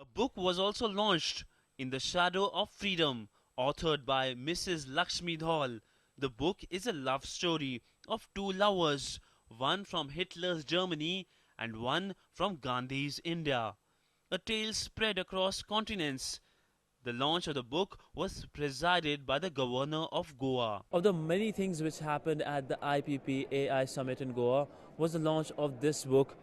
A book was also launched, In the Shadow of Freedom, authored by Mrs. Laxmi Dhaul. The book is a love story of two lovers, one from Hitler's Germany and one from Gandhi's India. A tale spread across continents. The launch of the book was presided by the governor of Goa. Of the many things which happened at the IPPAI summit in Goa was the launch of this book,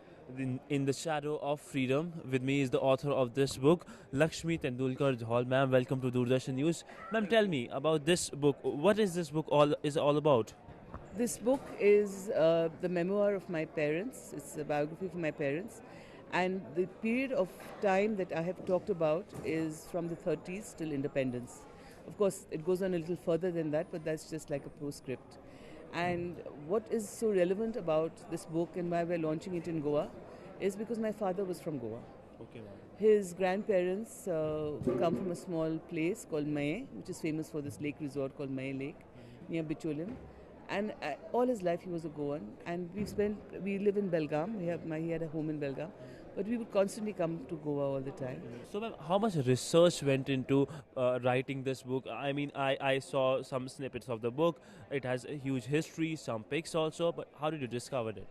in the Shadow of Freedom. With me is the author of this book, Laxmi Tendulkar. Ma'am, welcome to Doordarshan News. Ma'am, tell me about this book. What is this book all about? This book is the memoir of my parents. It's a biography of my parents. And the period of time that I have talked about is from the 30s till independence. Of course, it goes on a little further than that, but that's just like a postscript. And what is so relevant about this book and why we're launching it in Goa is because my father was from Goa. Okay, ma'am. His grandparents come from a small place called Maye, which is famous for this lake resort called Maye Lake, near Bicholim. And all his life he was a Goan, and we live in Belgaum. He had a home in Belgaum, but we would constantly come to Goa all the time. So, ma'am, how much research went into writing this book? I mean, I saw some snippets of the book. It has a huge history, some pics also. But how did you discover it?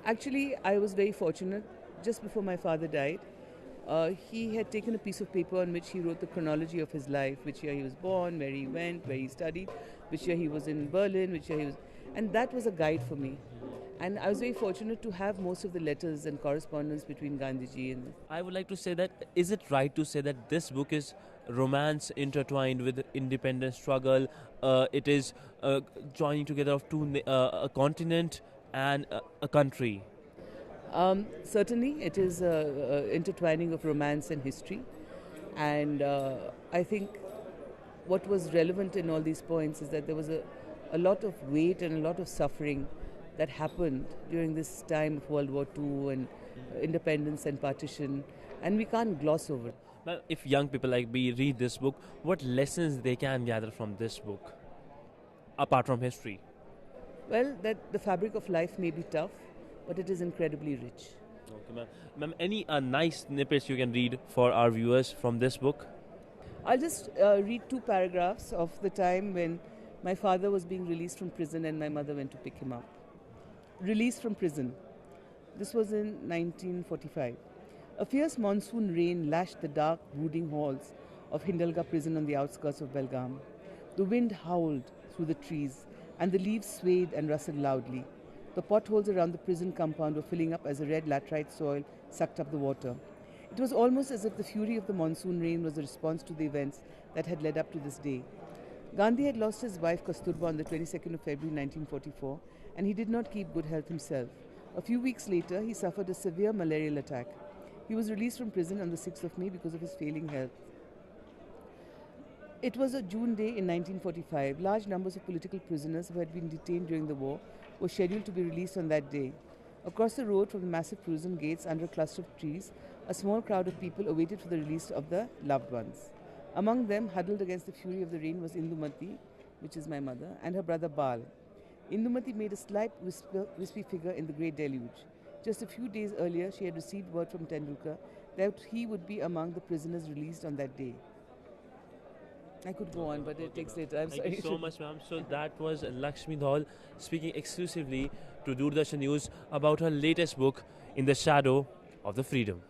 Actually, I was very fortunate. Just before my father died, he had taken a piece of paper on which he wrote the chronology of his life, which year he was born, where he went, where he studied, which year he was in Berlin, which year he was... And that was a guide for me. And I was very fortunate to have most of the letters and correspondence between Gandhiji and... I would like to say that, is it right to say that this book is romance intertwined with independence struggle? It is joining together of a continent and a country? Certainly, it is intertwining of romance and history. And I think what was relevant in all these points is that there was a lot of weight and a lot of suffering that happened during this time of World War II and independence and partition, and we can't gloss over it. Now, if young people like me read this book, what lessons they can gather from this book, apart from history? Well, that the fabric of life may be tough, but it is incredibly rich. Okay, ma'am. Ma'am, any nice snippets you can read for our viewers from this book? I'll just read two paragraphs of the time when my father was being released from prison and my mother went to pick him up. Released from prison. This was in 1945. A fierce monsoon rain lashed the dark, brooding halls of Hindalga prison on the outskirts of Belgaum. The wind howled through the trees and the leaves swayed and rustled loudly. The potholes around the prison compound were filling up as the red laterite soil sucked up the water. It was almost as if the fury of the monsoon rain was a response to the events that had led up to this day. Gandhi had lost his wife Kasturba on the 22nd of February 1944, and he did not keep good health himself. A few weeks later, he suffered a severe malarial attack. He was released from prison on the 6th of May because of his failing health. It was a June day in 1945. Large numbers of political prisoners who had been detained during the war were scheduled to be released on that day. Across the road from the massive prison gates under a cluster of trees, a small crowd of people awaited for the release of their loved ones. Among them, huddled against the fury of the rain, was Indumati, which is my mother, and her brother Bal. Indumati made a slight wispy figure in the great deluge. Just a few days earlier, she had received word from Tendulkar that he would be among the prisoners released on that day. I could go on, but it takes later. I'm sorry. Thank you so much, ma'am. So that was Laxmi Dhaul speaking exclusively to Doordarshan News about her latest book, In the Shadow of the Freedom.